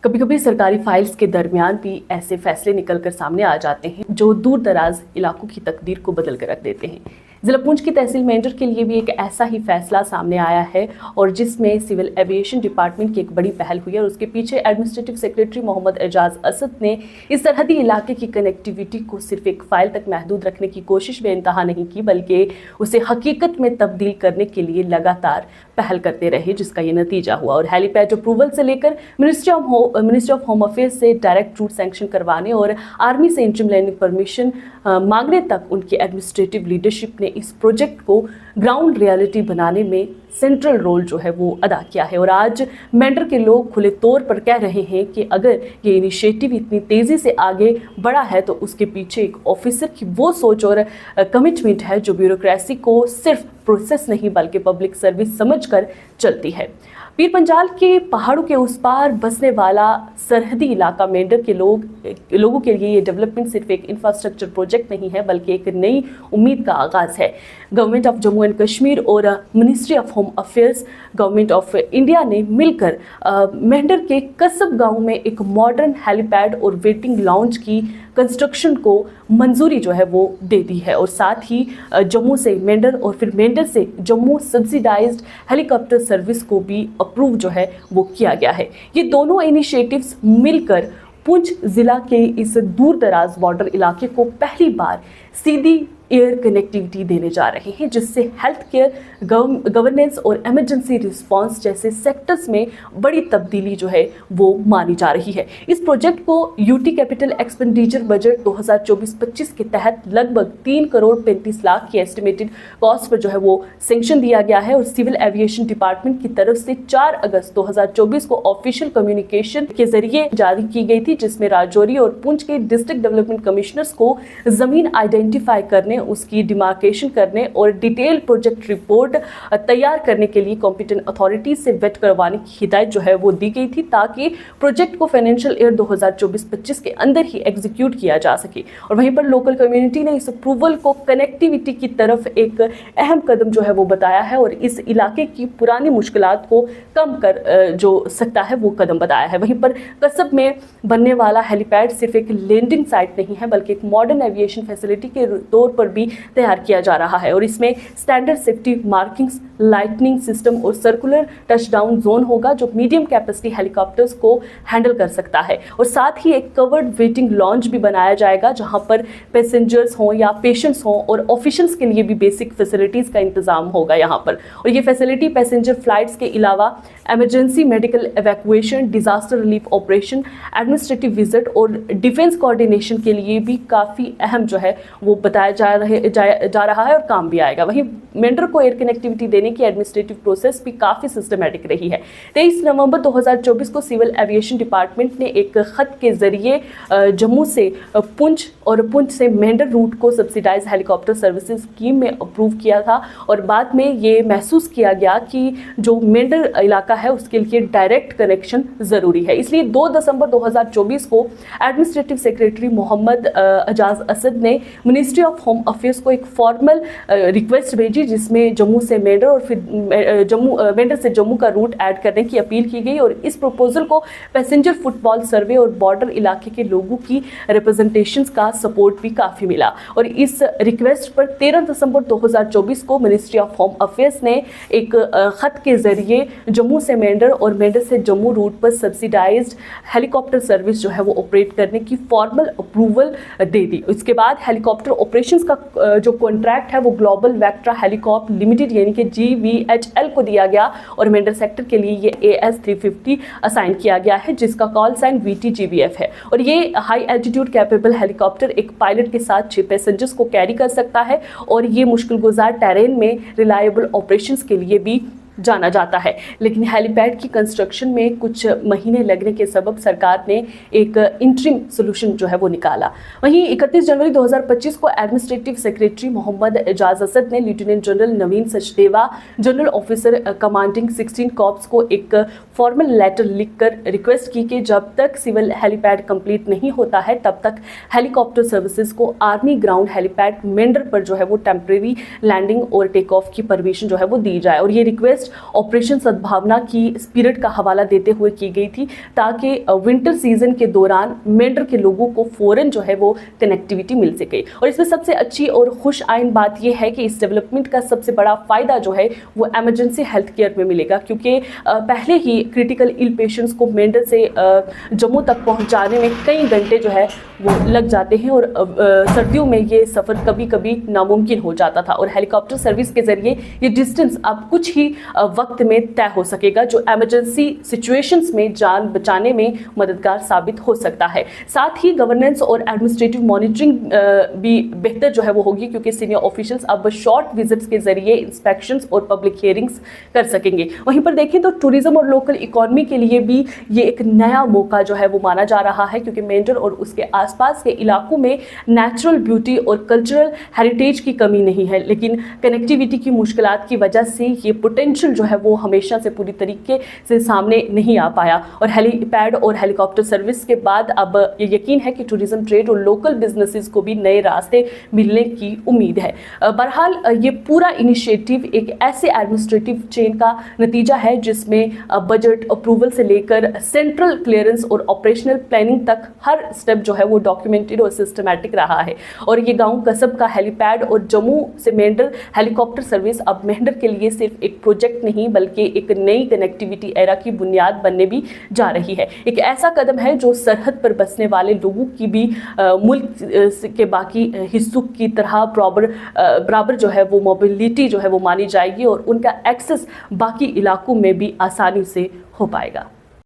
कभी कभी सरकारी फाइल्स के दरमियान भी ऐसे फैसले निकलकर सामने आ जाते हैं जो दूर दराज इलाकों की तकदीर को बदल कर रख देते हैं। जिला पुंछ की तहसील मेंढर के लिए भी एक ऐसा ही फैसला सामने आया है और जिसमें सिविल एविएशन डिपार्टमेंट की एक बड़ी पहल हुई है और उसके पीछे एडमिनिस्ट्रेटिव सेक्रेटरी मोहम्मद एजाज असद ने इस सरहदी इलाके की कनेक्टिविटी को सिर्फ एक फाइल तक महदूद रखने की कोशिश बेइंतहा नहीं की, बल्कि उसे हकीकत में तब्दील करने के लिए लगातार पहल करते रहे, जिसका ये नतीजा हुआ। और हेलीपैड अप्रूवल से लेकर मिनिस्ट्री ऑफ होम अफेयर्स से डायरेक्ट रूट सैंक्शन करवाने और आर्मी से इंटरिम लैंडिंग परमिशन मांगने तक उनकी एडमिनिस्ट्रेटिव लीडरशिप ने इस प्रोजेक्ट को ग्राउंड रियलिटी बनाने में सेंट्रल रोल जो है वो अदा किया है। और आज मेंढर के लोग खुले तौर पर कह रहे हैं कि अगर ये इनिशिएटिव इतनी तेज़ी से आगे बढ़ा है तो उसके पीछे एक ऑफिसर की वो सोच और कमिटमेंट है जो ब्यूरोक्रेसी को सिर्फ प्रोसेस नहीं बल्कि पब्लिक सर्विस समझकर चलती है। पीर पंजाल के पहाड़ों के उस पार बसने वाला सरहदी इलाका मेंढर के लोगों के लिए ये डेवलपमेंट सिर्फ एक इंफ्रास्ट्रक्चर प्रोजेक्ट नहीं है बल्कि एक नई उम्मीद का आगाज़ है। Government of Jammu and Kashmir और ministry of home affairs, government of India ने मिलकर मेंढर के कसब गांव में एक मॉडर्न हेलीपैड और वेटिंग लॉन्च की कंस्ट्रक्शन को मंजूरी जो है वो दे दी है। और साथ ही जम्मू से मेंढर और फिर मेंढर से जम्मू सब्सिडाइज्ड हेलीकॉप्टर सर्विस को भी अप्रूव जो है वो किया गया है। ये दोनों इनिशिएटिव्स मिलकर पुंछ जिला के इस दूर दराज बॉर्डर इलाके को पहली बार सीधी एयर कनेक्टिविटी देने जा रहे हैं, जिससे हेल्थ केयर, गवर्नेंस और इमरजेंसी रिस्पांस जैसे सेक्टर्स में बड़ी तब्दीली जो है वो मानी जा रही है। इस प्रोजेक्ट को यूटी कैपिटल एक्सपेंडिचर बजट 2024-25 के तहत लगभग 3 करोड़ 35 लाख की एस्टिमेटेड कॉस्ट पर जो है वो सेंक्शन दिया गया है और सिविल एविएशन डिपार्टमेंट की तरफ से 4 अगस्त 2024 को ऑफिशियल कम्युनिकेशन के जरिए जारी की गई थी, जिसमें राजौरी और पुंछ के डिस्ट्रिक्ट डेवलपमेंट कमिश्नर्स को जमीन आइडेंटिफाई करने, उसकी डिमार्केशन करने और डिटेल प्रोजेक्ट रिपोर्ट तैयार करने के लिए कॉम्पिटेंट अथॉरिटीज से वेट करवाने की हिदायत जो है वो दी गई थी, ताकि प्रोजेक्ट को फाइनेंशियल ईयर 2024-25 के अंदर ही एग्जीक्यूट किया जा सके। और वहीं पर लोकल कम्युनिटी ने इस अप्रूवल को कनेक्टिविटी की तरफ एक अहम कदम जो है वो बताया है और इस इलाके की पुरानी मुश्किलात को कम कर जो सकता है वो कदम बताया है। वहीं पर कसब में बनने वाला हेलीपैड सिर्फ एक लैंडिंग साइट नहीं है बल्कि एक मॉडर्न एविएशन फैसिलिटी के तौर पर भी तैयार किया जा रहा है और इसमें standard safety markings, lightning system और सर्कुलर टचडाउन जोन होगा जो मीडियम कैपेसिटी हेलीकॉप्टर्स को हैंडल कर सकता है। और साथ ही एक कवर्ड वेटिंग लॉन्च भी बनाया जाएगा जहां पर पैसेंजर्स हों या पेशेंट्स हों और ऑफिशियल्स के लिए भी बेसिक फैसिलिटीज का इंतजाम होगा यहाँ पर। और ये फैसिलिटी पैसेंजर फ्लाइट्स के अलावा emergency medical evacuation, disaster relief operation, administrative visit और डिफेंस कोऑर्डिनेशन के लिए भी काफ़ी अहम जो है वो बताया जा रहा है और काम भी आएगा। वहीं मेंढर को एयर कनेक्टिविटी देने की एडमिनिस्ट्रेटिव प्रोसेस भी काफ़ी सिस्टमैटिक रही है। 23 नवंबर 2024 को सिविल एविएशन डिपार्टमेंट ने एक खत के जरिए जम्मू से पुंछ और पुंछ से मेंढर रूट को सब्सिडाइज हेलीकॉप्टर सर्विसेज स्कीम में अप्रूव किया था और बाद में ये महसूस किया गया कि जो मेंढर इलाका है उसके लिए डायरेक्ट कनेक्शन ज़रूरी है। इसलिए 2 दिसंबर 2024 को एडमिनिस्ट्रेटिव सेक्रेटरी मोहम्मद एजाज असद ने मिनिस्ट्री ऑफ होम अफेयर्स को एक फॉर्मल रिक्वेस्ट भेजी, जिसमें जम्मू से मेंढर और फिर मेंढर से जम्मू का रूट ऐड करने की अपील की गई। और इस प्रपोजल को पैसेंजर फुटबॉल सर्वे और बॉर्डर इलाके के लोगों की रिप्रेजेंटेशंस का सपोर्ट भी काफ़ी मिला। और इस रिक्वेस्ट पर 13 दिसंबर 2024 को मिनिस्ट्री ऑफ होम अफेयर्स ने एक खत के जरिए जम्मू से मेंढर और मेंढर से जम्मू रूट पर सब्सिडाइज्ड हेलीकॉप्टर सर्विस जो है वो ऑपरेट करने की फॉर्मल अप्रूवल दे दी। इसके बाद हेलीकॉप्टर ऑपरेशंस का जो कॉन्ट्रैक्ट है वो ग्लोबल वेक्ट्रा हेलीकॉप लिमिटेड यानी कि GVHL को दिया गया और मेंढर सेक्टर के लिए ये AS350 असाइन किया गया है, जिसका कॉल साइन VTGBF है। और ये हाई एल्टीट्यूड कैपेबल हेलीकॉप्टर एक पायलट के साथ 6 पैसेंजर्स को कैरी कर सकता है और ये मुश्किल गुजार टेरेन में रिलायबल ऑपरेशंस के लिए भी जाना जाता है। लेकिन हेलीपैड की कंस्ट्रक्शन में कुछ महीने लगने के सबब सरकार ने एक इंटरिम सोल्यूशन जो है वो निकाला। वहीं 31 जनवरी 2025 को एडमिनिस्ट्रेटिव सेक्रेटरी मोहम्मद एजाज असद ने lieutenant general Naveen Sachdeva, general officer commanding 16 corps को एक फॉर्मल लेटर लिखकर रिक्वेस्ट की कि जब तक सिविल हेलीपैड कंप्लीट नहीं होता है तब तक हेलीकॉप्टर सर्विसेज को आर्मी ग्राउंड हेलीपैड मेंढर पर जो है वो टेम्परेरी लैंडिंग और टेक ऑफ की परमिशन जो है वो दी जाए। और ये रिक्वेस्ट रिक्वेस्ट ऑपरेशन सद्भावना की स्पिरिट का हवाला देते हुए की गई थी, ताकि विंटर सीजन के दौरान मेंढर के लोगों को फौरन जो है वो कनेक्टिविटी मिल सके। और इसमें सबसे अच्छी और खुश आइन बात यह है कि इस डेवलपमेंट का सबसे बड़ा फायदा जो है वो इमरजेंसी हेल्थ केयर में मिलेगा, क्योंकि पहले ही क्रिटिकल इल पेशेंट्स को मेंढर से जम्मू तक पहुंचाने में कई घंटे जो है वो लग जाते हैं, और सर्दियों में ये सफ़र कभी कभी नामुमकिन हो जाता था। और हेलीकॉप्टर सर्विस के जरिए ये डिस्टेंस अब कुछ ही वक्त में तय हो सकेगा, जो इमरजेंसी सिचुएशंस में जान बचाने में मददगार साबित हो सकता है। साथ ही गवर्नेंस और एडमिनिस्ट्रेटिव मॉनिटरिंग भी बेहतर जो है वो होगी, क्योंकि सीनियर ऑफिशियल्स अब शॉर्ट विजिट्स के जरिए इंस्पेक्शंस और पब्लिक हियरिंग्स कर सकेंगे। वहीं पर देखें तो टूरिज्म और लोकल इकोनॉमी के लिए भी ये एक नया मौका जो है वो माना जा रहा है, क्योंकि मेंढर और उसके आसपास के इलाकों में नेचुरल ब्यूटी और कल्चरल हेरिटेज की कमी नहीं है, लेकिन कनेक्टिविटी की मुश्किलात की वजह से ये पोटेंशियल जो है वो हमेशा से पूरी तरीके से सामने नहीं आ पाया। और हेलीपैड और हेलीकॉप्टर सर्विस के बाद अब ये यकीन है कि टूरिज्म ट्रेड और लोकल बिजनेसेस को भी नए रास्ते मिलने की उम्मीद है। बहरहाल ये पूरा इनिशिएटिव एक ऐसे एडमिनिस्ट्रेटिव चेन का नतीजा है जिसमें बजट अप्रूवल से लेकर सेंट्रल क्लियरेंस और ऑपरेशनल प्लानिंग तक हर स्टेप जो है वो डॉक्यूमेंटेड और सिस्टमैटिक रहा है। और ये गांव कसब का हेलीपैड और जम्मू से मेंढर हेलीकॉप्टर सर्विस अब मेंढर के लिए सिर्फ एक प्रोजेक्ट नहीं बल्कि एक नई कनेक्टिविटी एरा की बुनियाद बनने भी जा रही है। एक ऐसा कदम है जो सरहद पर बसने वाले लोगों की भी मुल्क के बाकी हिस्सों की तरह बराबर जो है वो मोबिलिटी जो है वो मानी जाएगी, और उनका एक्सेस बाकी इलाकों में भी आसानी से हो पाएगा।